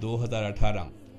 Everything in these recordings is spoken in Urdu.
2018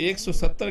170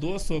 200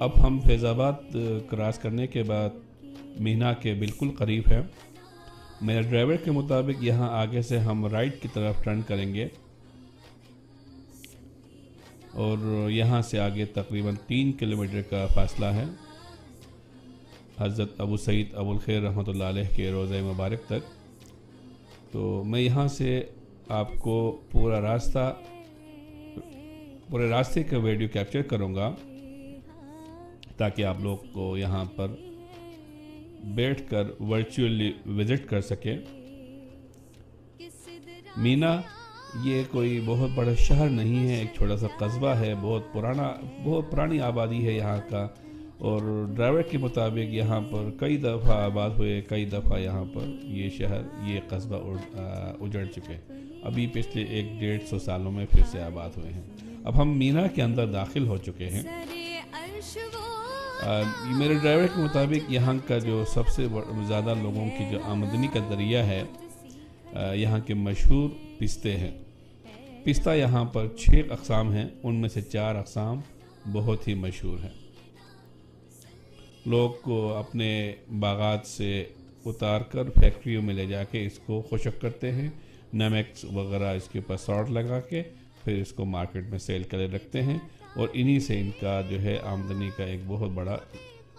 اب ہم فیض آباد کراس کرنے کے بعد مینا کے بالکل قریب ہیں۔ میرے ڈرائیور کے مطابق یہاں آگے سے ہم رائٹ کی طرف ٹرن کریں گے اور یہاں سے آگے تقریباً 3 کلومیٹر کا فاصلہ ہے حضرت ابو سعید ابو الخیر رحمۃ اللہ علیہ کے روضہ مبارک تک۔ تو میں یہاں سے آپ کو پورے راستے کا ویڈیو کیپچر کروں گا تاکہ آپ لوگ کو یہاں پر بیٹھ کر ورچولی وزٹ کر سکیں۔ مینا یہ کوئی بہت بڑا شہر نہیں ہے، ایک چھوٹا سا قصبہ ہے، بہت پرانی آبادی ہے یہاں کا، اور ڈرائیور کے مطابق یہاں پر کئی دفعہ آباد ہوئے، کئی دفعہ یہاں پر یہ شہر یہ قصبہ اجڑ چکے، ابھی پچھلے 100-150 سالوں میں پھر سے آباد ہوئے ہیں۔ اب ہم مینا کے اندر داخل ہو چکے ہیں۔ میرے ڈرائیور کے مطابق یہاں کا جو سب سے زیادہ لوگوں کی جو آمدنی کا ذریعہ ہے، یہاں کے مشہور پستے ہیں۔ پستہ یہاں پر 6 اقسام ہیں، ان میں سے 4 اقسام بہت ہی مشہور ہیں۔ لوگ کو اپنے باغات سے اتار کر فیکٹریوں میں لے جا کے اس کو خشک کرتے ہیں، نمک وغیرہ اس کے اوپر سالٹ لگا کے پھر اس کو مارکیٹ میں سیل کرے رکھتے ہیں، اور انہی سے ان کا جو ہے آمدنی کا ایک بہت بڑا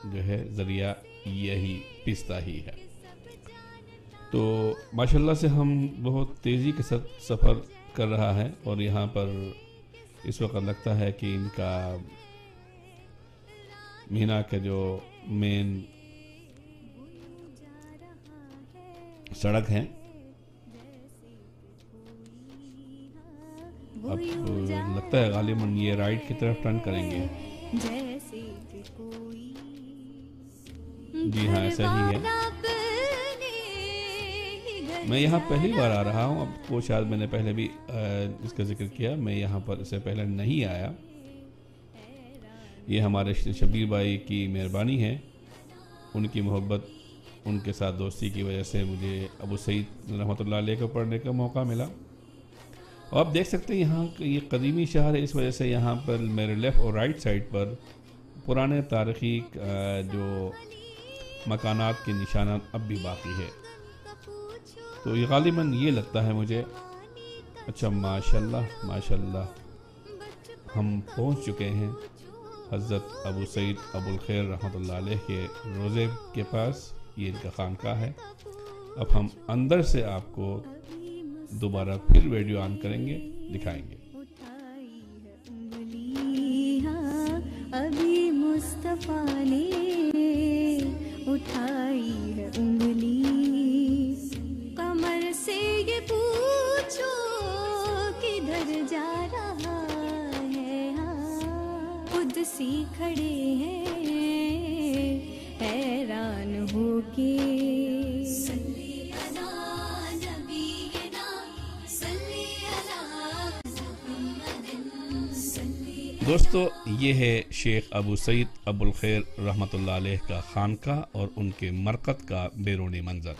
جو ہے ذریعہ یہی پستہ ہی ہے۔ تو ماشاءاللہ سے ہم بہت تیزی کے ساتھ سفر کر رہا ہے، اور یہاں پر اس وقت لگتا ہے کہ ان کا مینا کا جو مین سڑک ہے اب لگتا ہے غالباً یہ رائٹ کی طرف ٹرن کریں گے۔ جی ہاں، ایسا ہی ہے۔ میں یہاں پہلی بار آ رہا ہوں، اب وہ شاید میں نے پہلے بھی اس کا ذکر کیا، میں یہاں پر اس سے پہلے نہیں آیا۔ یہ ہمارے شبیر بھائی کی مہربانی ہے، ان کی محبت، ان کے ساتھ دوستی کی وجہ سے مجھے ابو سعید رحمۃ اللہ علیہ کو پڑھنے کا موقع ملا۔ اور آپ دیکھ سکتے ہیں یہاں یہ قدیمی شہر ہے، اس وجہ سے یہاں پر میرے لیفٹ اور رائٹ سائڈ پر پرانے تاریخی جو مکانات کے نشانات اب بھی باقی ہے۔ تو یہ غالباً یہ لگتا ہے مجھے۔ اچھا، ماشاءاللہ ہم پہنچ چکے ہیں حضرت ابو سعید ابو الخیر رحمۃ اللہ علیہ کے روضے کے پاس، یہ ان کا خانقاہ ہے۔ اب ہم اندر سے آپ کو دوبارہ پھر ویڈیو آن کریں گے، دکھائیں گے۔ ابھی مصطفیٰ نے اٹھائی ہے انگلی، کمر سے یہ پوچھو کدھر جا رہا ہے، قدسی کھڑے ہیں حیران ہو کے۔ دوستو، یہ ہے شیخ ابو سعید ابو الخیر رحمۃ اللہ علیہ کا خانقاہ اور ان کے مرقد کا بیرونی منظر۔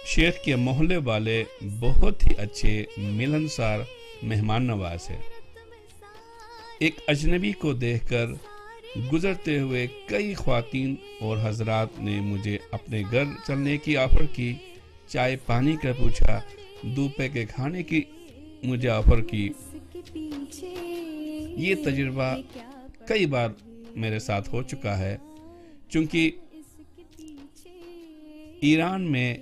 شیخ کے محلے والے بہت ہی اچھے ملنسار مہمان نواز ہیں۔ ایک اجنبی کو دیکھ کر گزرتے ہوئے کئی خواتین اور حضرات نے مجھے اپنے گھر چلنے کی آفر کی، چائے پانی کا پوچھا، دوپہر کے کھانے کی مجھے آفر کی۔ یہ تجربہ کئی بار میرے ساتھ ہو چکا ہے، چونکہ ایران میں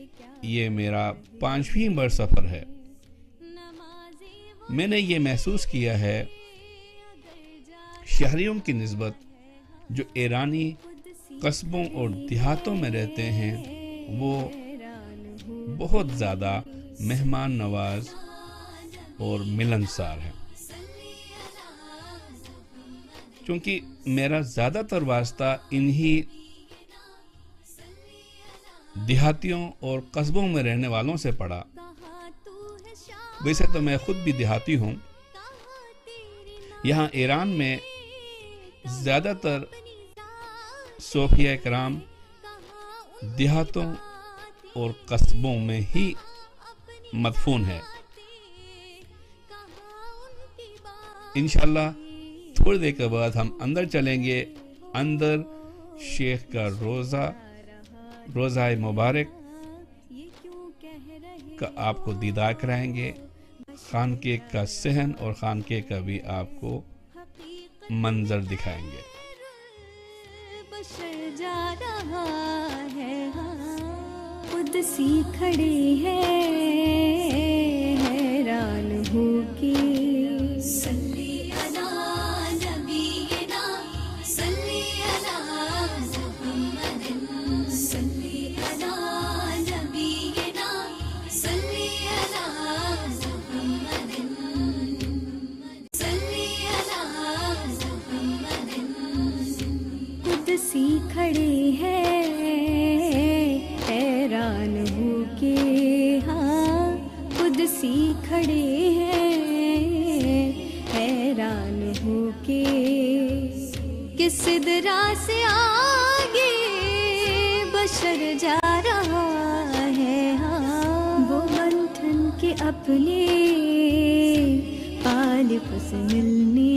یہ میرا 5ویں بار سفر ہے۔ میں نے یہ محسوس کیا ہے شہریوں کی نسبت جو ایرانی قصبوں اور دیہاتوں میں رہتے ہیں وہ بہت زیادہ مہمان نواز اور ملنسار ہیں، کیونکہ میرا زیادہ تر واسطہ انہی دیہاتیوں اور قصبوں میں رہنے والوں سے پڑا۔ ویسے تو میں خود بھی دیہاتی ہوں۔ یہاں ایران میں زیادہ تر صوفیہ کرام دیہاتوں اور قصبوں میں ہی مدفون ہے۔ انشاءاللہ تھوڑی دیر کے بعد ہم اندر چلیں گے. اندر شیخ کا روزہ مبارک کا آپ کو دیدار کرائیں گے. خانقاہ کا صحن اور خانقاہ کا بھی آپ کو منظر دکھائیں گے. بشر جا رہا ہے قدسی کھڑے ہیں حیران ہو کے. صلی علی نبینا صلی علی محمد صلی علی نبینا صلی علی محمد صلی علی محمد. قدسی کھڑے ہیں حیران ہو کے. ہاں قدسی کھڑے ہیں حیران ہو کے. کہ سدرا سے آگے بشر جا رہا ہے. ہاں وہ منتھن کے اپنے خالق سے ملنے.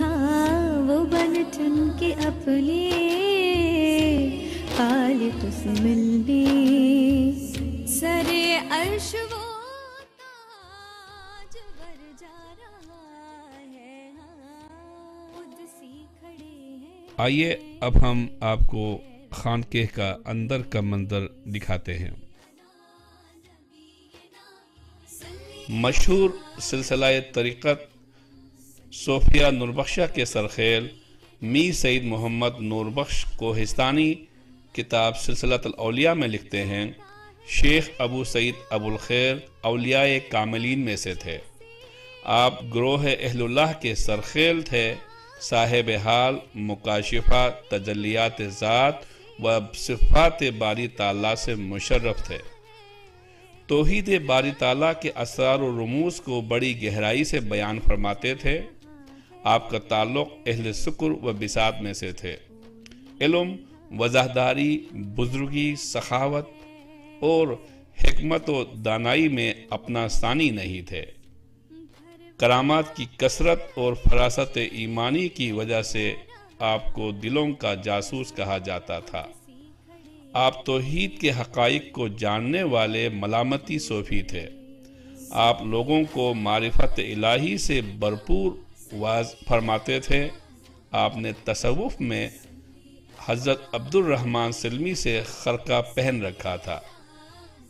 ہاں وہ منتھن کے اپنے خالق سے ملنے. سرے عرش وہ تاج بر جا رہا ہے. قدسی کھڑے ہیں. آئیے اب ہم آپ کو خانقاہ کا اندر کا منظر دکھاتے ہیں. مشہور سلسلہ طریقت صوفیہ نوربخشہ کے سرخیل میر سید محمد نوربخش کوہستانی کتاب سلسلۃ الاولیاء میں لکھتے ہیں شیخ ابو سعید ابو الخیر اولیاء کاملین میں سے تھے. آپ گروہ اہل اللہ کے سرخیل تھے. صاحب حال، مکاشفہ، تجلیات ذات و صفات باری تعالیٰ سے مشرف تھے. توحید باری تعالیٰ کے اسرار و رموز کو بڑی گہرائی سے بیان فرماتے تھے. آپ کا تعلق اہل سکر و بساط میں سے تھے. علم، وضاحداری، بزرگی، سخاوت اور حکمت و دانائی میں اپنا ثانی نہیں تھے. کرامات کی کثرت اور فراست ایمانی کی وجہ سے آپ کو دلوں کا جاسوس کہا جاتا تھا. آپ توحید کے حقائق کو جاننے والے ملامتی صوفی تھے. آپ لوگوں کو معرفت الہی سے بھرپور واعظ فرماتے تھے. آپ نے تصوف میں حضرت عبد الرحمن سلمی سے خرقہ پہن رکھا تھا.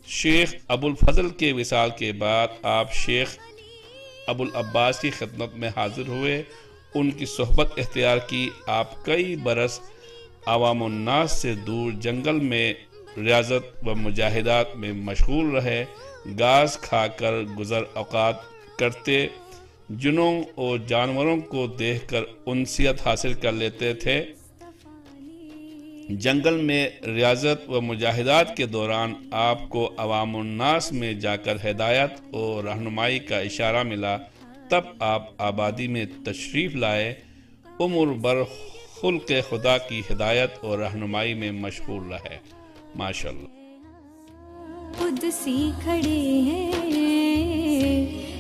شیخ ابو الفضل کے وصال کے بعد آپ شیخ ابو العباس کی خدمت میں حاضر ہوئے. ان کی صحبت اختیار کی. آپ کئی برس عوام الناس سے دور جنگل میں ریاضت و مجاہدات میں مشغول رہے. گھاس کھا کر گزر اوقات کرتے. جنوں اور جانوروں کو دیکھ کر انسیت حاصل کر لیتے تھے. جنگل میں ریاضت و مجاہدات کے دوران آپ کو عوام الناس میں جا کر ہدایت اور رہنمائی کا اشارہ ملا. تب آپ آبادی میں تشریف لائے. عمر بر خلق خدا کی ہدایت اور رہنمائی میں مشغول رہے. ماشاءاللہ. قدسی کھڑے ہیں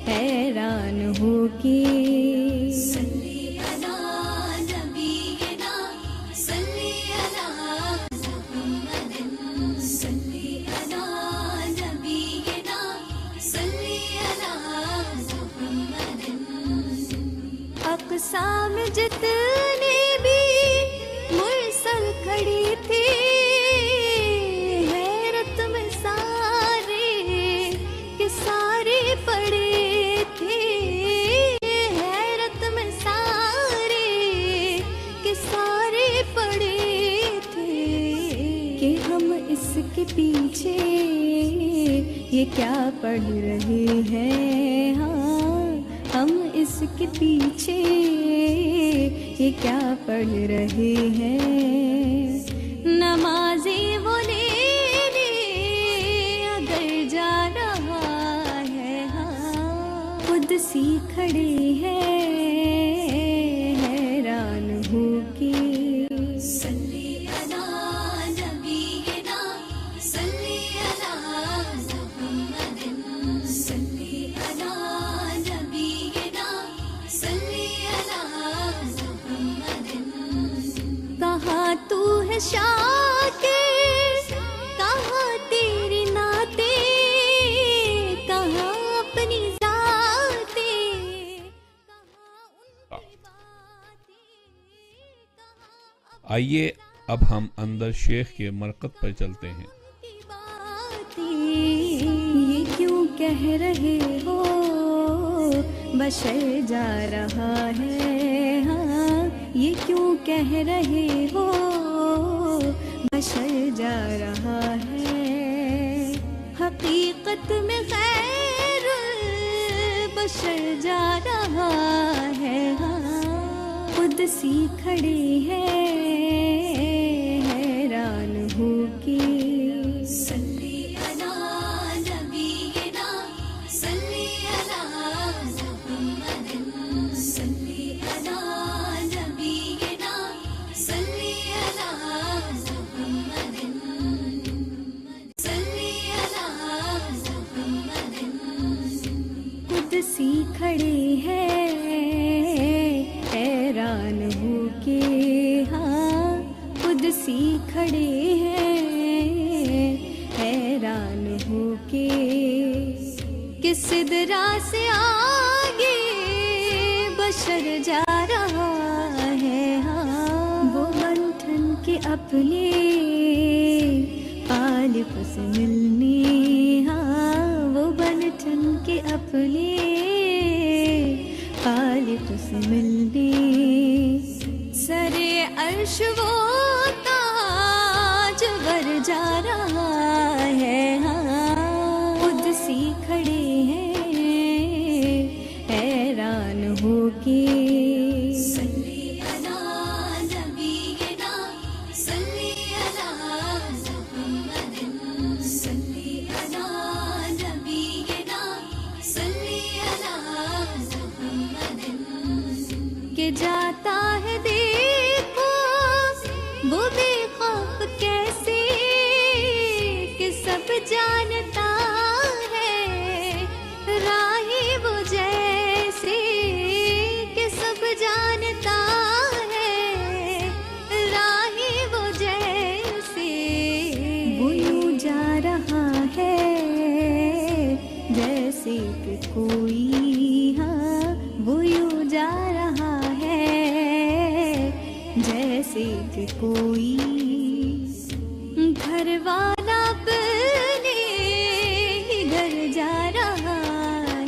حیران ہو کے. صلی علی نبینا صلی علی محمد صلی علی نبینا صلی علی محمد. اقسام جتنے بھی مرسل کھڑی تھی حیرت میں سارے کے سارے پڑے تھے. حیرت میں سارے کے سارے پڑے تھے کہ ہم اس کے پیچھے یہ کیا پڑھ رہے ہیں. ہاں ہم اس کے پیچھے یہ کیا پڑھ رہے ہیں. نمازیں وہ لینے اگر جا رہا ہے. ہاں قدسی کھڑے ہیں حیران ہو کے. صلی علی نبینا صلی علی محمد صلی علی نبینا صلی ہے شاکر، کہاں تیری نعتیں، کہاں اپنی ذاتیں، کہاں ان کی باتیں، کہاں آئیے اب ہم اندر شیخ کے مرقد پر چلتے ہیں۔ کی باتیں، یہ کیوں کہہ رہے ہو بشر جا رہا ہے، ہاں یہ کیوں کہہ رہے ہو بشر جا رہا ہے، حقیقت میں خیر بشر جا رہا ہے، ہاں قدسی کھڑے ہیں حیران ہو کے، صلی علی نبینا صلی علی محمد، صلی علی نبینا صلی علی محمد، صلی علی محمد، قدسی کھڑے ہیں حیران ہو کے، ہاں قدسی کھڑے ہیں حیران ہو کے، کہ سدرا سے آگے بشر جا رہا ہے، ہاں وہ منتھن کے اپنے خالق سے ملنے، ہاں وہ منتھن کے اپنے خالق سے ملنے، سرے عرش وہ تاج بر جا رہا ہے، ہاں قدسی کھڑے ہیں حیران ہو کے، صلی علی نبینا صلی علی محمد، صلی علی نبینا صلی علی محمد، کہ جاتا ہے دیکھو وہ بے خوف کیسے، کہ سب جانتا ہے راہی وہ جیسے، کہ سب جانتا ہے راہی وہ جیسے، وہ یوں جا رہا ہے جیسے کہ کوئی، ہاں وہ یوں جا رہا ہے جیسے کہ کوئی گھر والا اپنے ہی گھر جا رہا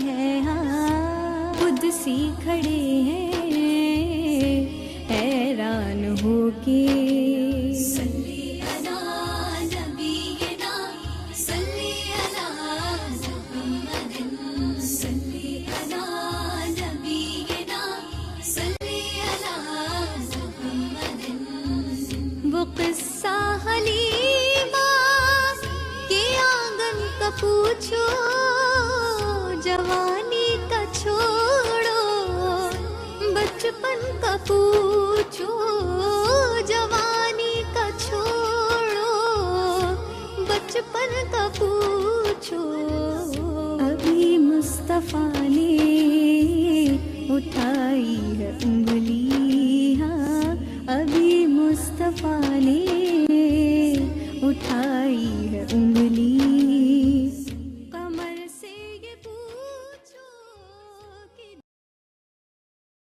ہے، ہاں قدسی کھڑے ہیں حیران ہو کے، صلی علی نبینا صلی علی محمد، صلی علی نبینا صلی علی محمد، وہ قصہ حلیمہ کے آنگن کا پوچھو، جوانی کا چھوڑو بچپن کا پوچھو، جوانی کا چھوڑو بچپن کا پوچھو، ابھی مصطفیٰ نے اٹھائی ہے انگلی، ہاں ابھی مصطفیٰ